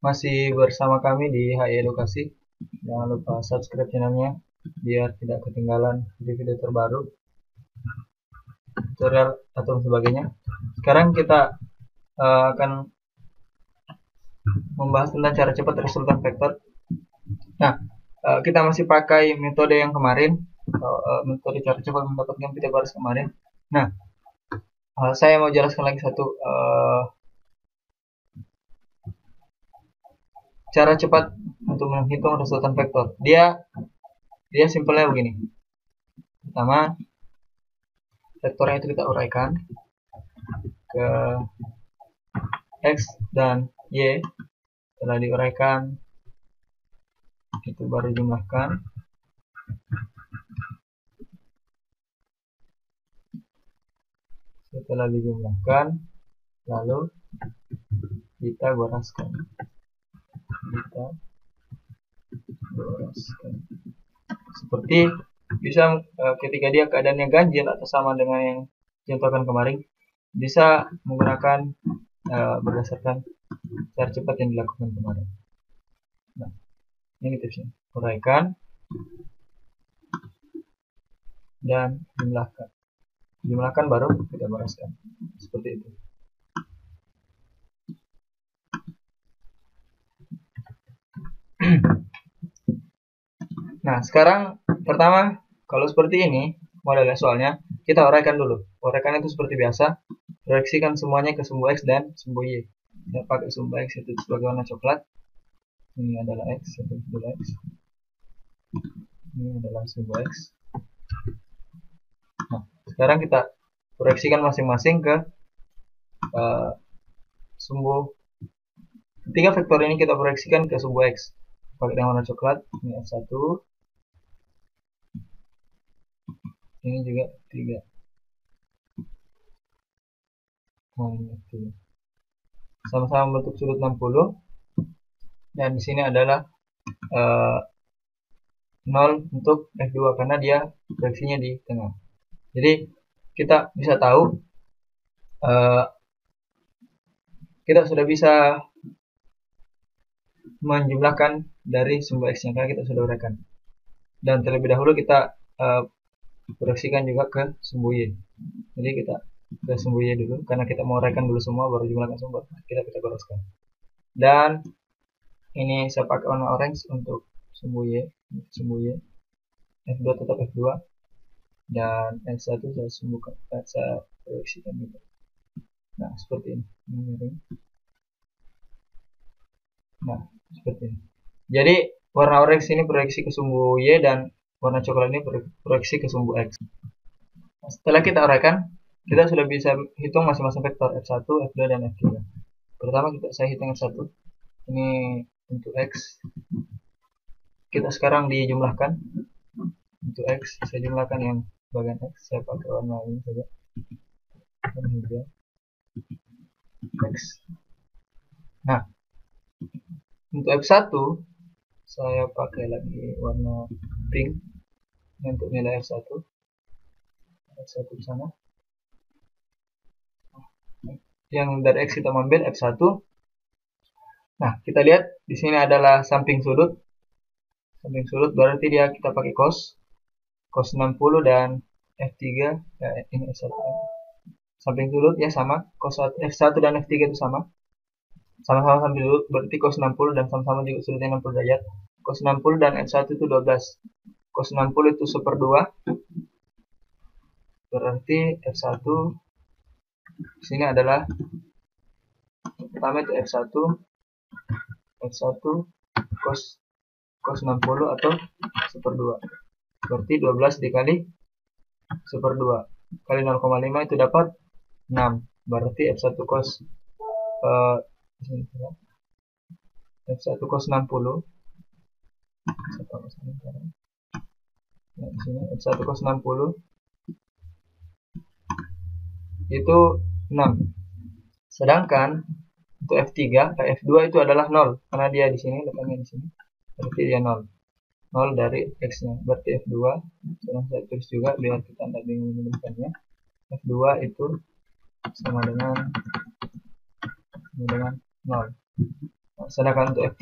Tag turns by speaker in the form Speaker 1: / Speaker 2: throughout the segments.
Speaker 1: masih bersama kami di HI Edukasi. Jangan lupa subscribe channelnya biar tidak ketinggalan video-video terbaru, tutorial atau sebagainya. Sekarang kita akan membahas tentang cara cepat resultan vektor. Nah, kita masih pakai metode yang kemarin, metode cara cepat mendapatkan Pythagoras kemarin. Nah, saya mau jelaskan lagi satu cara cepat untuk menghitung resultan vektor. Dia simpelnya begini. Pertama, vektornya itu kita uraikan ke X dan Y. Setelah diuraikan, itu baru jumlahkan. Setelah dijumlahkan, lalu kita goraskan. Seperti bisa ketika dia keadaannya ganjil atau sama dengan yang contohkan kemarin, bisa menggunakan berdasarkan cara cepat yang dilakukan kemarin. Nah, ini tipsnya. Uraikan dan jumlahkan. Jumlahkan baru kita goraskan. Seperti itu. Nah, sekarang pertama, kalau seperti ini modelnya soalnya, kita uraikan dulu. Uraikan itu seperti biasa, proyeksikan semuanya ke sumbu X dan sumbu Y. Kita pakai sumbu X itu sebagai warna coklat. Ini adalah X, itu adalah X. Ini adalah sumbu X. Nah, sekarang kita proyeksikan masing-masing ke sumbu. Ketiga vektor ini kita proyeksikan ke sumbu X. Pakai dengan warna coklat, ini F1. Ini juga 3. Nah, ini 3. Sama-sama membentuk sudut 60. Dan di sini adalah 0 untuk F2 karena dia proyeksinya di tengah. Jadi kita bisa tahu kita sudah bisa menjumlahkan dari sumbu X-nya karena kita sudah uraikan. Dan terlebih dahulu kita proyeksikan juga ke sumbu Y. Jadi kita ke sumbu Y dulu karena kita mau uraikan dulu semua baru jumlahkan sumbu, kita goraskan. Dan ini saya pakai warna orange untuk sumbu Y, F2 tetap F2 dan F1 saya proyeksikan juga. Nah, seperti ini. Nah, seperti ini. Jadi warna orange ini proyeksi ke sumbu Y dan warna coklat ini proyeksi ke sumbu X. Nah, setelah kita uraikan, kita sudah bisa hitung masing-masing vektor F1, F2 dan F3. Pertama saya hitung F1. Ini untuk X. Kita sekarang dijumlahkan. Untuk X saya jumlahkan yang bagian X, saya pakai warna ini saja. Hijau. X. Nah, untuk F1 saya pakai lagi warna pink untuk nilai F1 di sana. Yang dari X kita ambil F1. Nah, kita lihat di sini adalah samping sudut. Samping sudut berarti dia kita pakai cos 60 dan F3 ya, ini F1. Samping sudut ya sama, cos F1 dan F3 itu sama. Sama-sama samping sudut berarti cos 60 dan sama-sama juga sudutnya 60 derajat. Cos 60 dan F1 itu 12. Cos 60 itu 1/2. Berarti F1 di sini adalah pertama itu F1 cos 60 atau 1/2. Berarti 12 dikali 1/2 kali 0,5 itu dapat 6. Berarti F1 cos F1 cos 60. Nah, di sini F1 cos 60 itu 6. Sedangkan untuk F3, F2 itu adalah 0 karena dia di sini letaknya di sini. Berarti dia 0. 0 dari X-nya. Berarti F2 sedang saya tulis juga biar kita tidak bingung menuliskannya. F2 itu sama dengan 0. Sedangkan untuk F3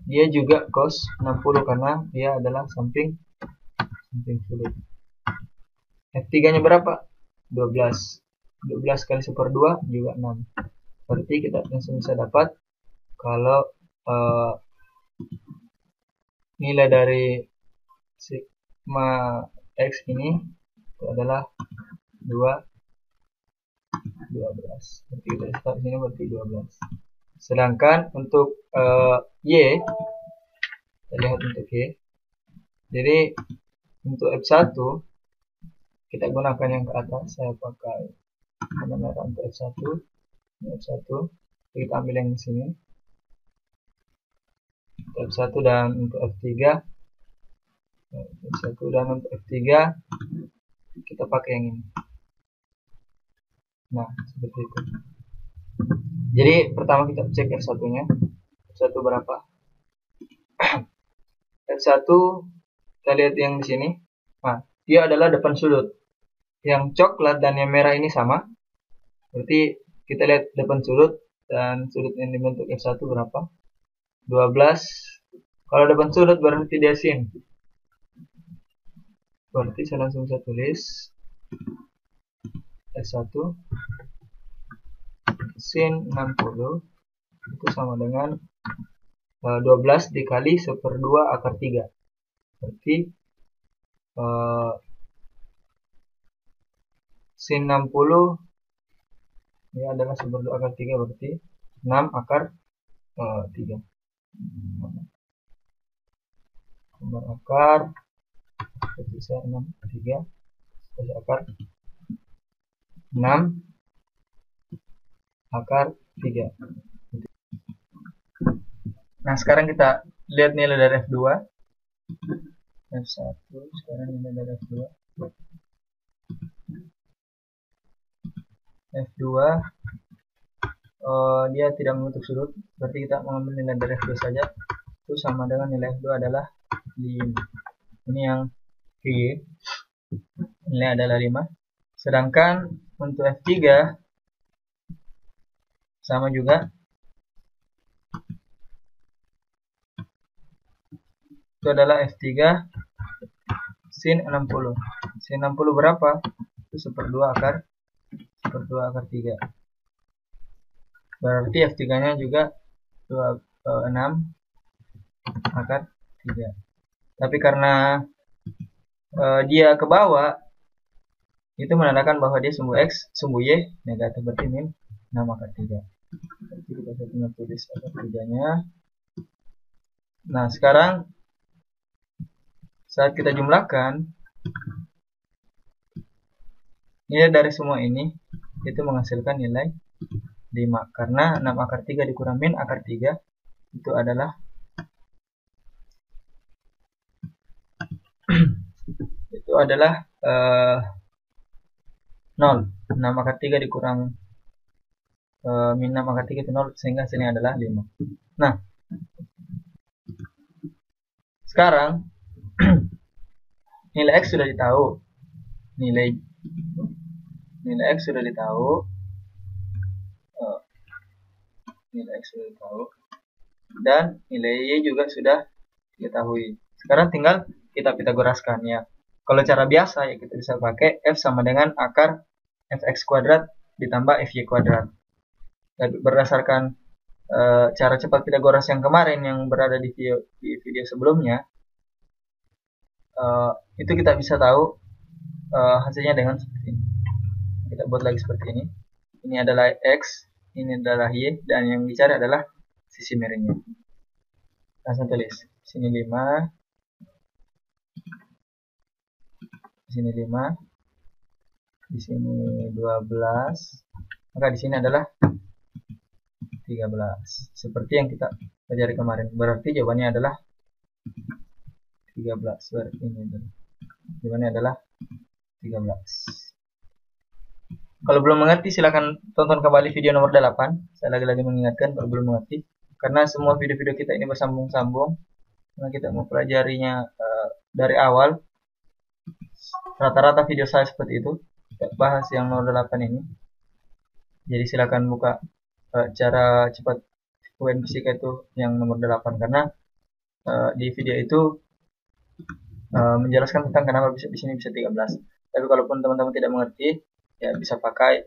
Speaker 1: dia juga cos 60 karena dia adalah samping sulut. F3 nya berapa? 12 kali 1/2 juga 6. Berarti kita langsung bisa dapat kalau nilai dari sigma X ini itu adalah 12. Berarti kita start sini berarti 12. Sedangkan untuk Y, kita lihat untuk Y. Jadi untuk F1 kita gunakan yang ke atas. Saya pakai warna merah untuk F1. Ini F1. Kita ambil yang sini. F1 dan untuk F3. F1 dan untuk F3 kita pakai yang ini. Nah, seperti itu. Jadi pertama kita cek F1 nya. F1 berapa? F1 kita lihat yang di sini. Nah, dia adalah depan sudut. Yang coklat dan yang merah ini sama. Berarti kita lihat depan sudut dan sudut yang dibentuk F1 berapa? 12. Kalau depan sudut berarti dia sin. Berarti saya langsung bisa tulis F1 sin 60 itu sama dengan 12 dikali 1/2 akar 3. Berarti sin 60 ini adalah 1/2 akar 3, berarti 6 akar 3. Nomor akar berarti saya 6 3 akar 6 akar 3. Nah, sekarang kita lihat nilai dari F2. F1 sekarang nilai dari F2. F2 dia tidak membentuk sudut, berarti kita mengambil nilai dari F2 saja. Itu sama dengan nilai F2 adalah 5. Ini yang Y, nilai adalah 5. Sedangkan untuk F3 sama juga, itu adalah F3 sin 60. Sin 60 berapa? Itu 1/2 akar 3. Berarti F3 nya juga 6 akar 3. Tapi karena dia ke bawah, itu menandakan bahwa dia sumbu X, sumbu Y negatif, berarti min 6 akar 3. Jadi kita tinggal tulis akar 3 nya. Nah, sekarang saat kita jumlahkan nilai dari semua ini itu menghasilkan nilai 5, karena 6 akar 3 dikurang min akar 3 itu adalah itu adalah 0. 6 akar 3 dikurang min 6 akar 3 itu 0, sehingga sini adalah 5. Nah, sekarang nilai X sudah ditahu. Nilai X sudah ditahu. Nilai X sudah ditahu. Dan nilai Y juga sudah diketahui. Sekarang tinggal kita pitagoraskan ya. Kalau cara biasa ya kita bisa pakai F sama dengan akar Fx kuadrat ditambah Fy kuadrat. Dan berdasarkan cara cepat Pitagoras yang kemarin yang berada di video sebelumnya, itu kita bisa tahu hasilnya dengan seperti ini. Kita buat lagi seperti ini. Ini adalah X, ini adalah Y, dan yang dicari adalah sisi miringnya. Langsung tulis. Sini 5. Di sini 5. Di sini 12. Maka di sini adalah 13. Seperti yang kita pelajari kemarin. Berarti jawabannya adalah 13. Berarti ini jawabannya adalah 13. Kalau belum mengerti silahkan tonton kembali video nomor 8. Saya lagi-lagi mengingatkan kalau belum mengerti, karena semua video-video kita ini bersambung-sambung. Karena kita mempelajarinya dari awal. Rata-rata video saya seperti itu. Kita bahas yang nomor 8 ini. Jadi silakan buka cara cepat UN fisika itu yang nomor 8, karena di video itu menjelaskan tentang kenapa bisa di sini bisa 13. Tapi kalaupun teman-teman tidak mengerti, ya bisa pakai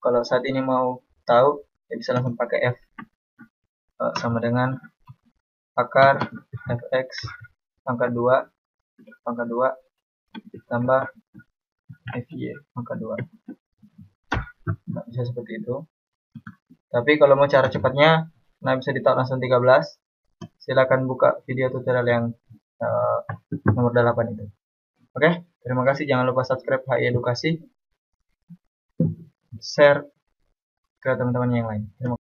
Speaker 1: kalau saat ini mau tahu, ya bisa langsung pakai F sama dengan akar fx pangkat 2 tambah fy pangkat 2. Nah, bisa seperti itu. Tapi kalau mau cara cepatnya, nah bisa ditaruh langsung 13. Silakan buka video tutorial yang nomor 8 itu. Oke, terima kasih. Jangan lupa subscribe HI Edukasi, share ke teman-teman yang lain. Terima kasih.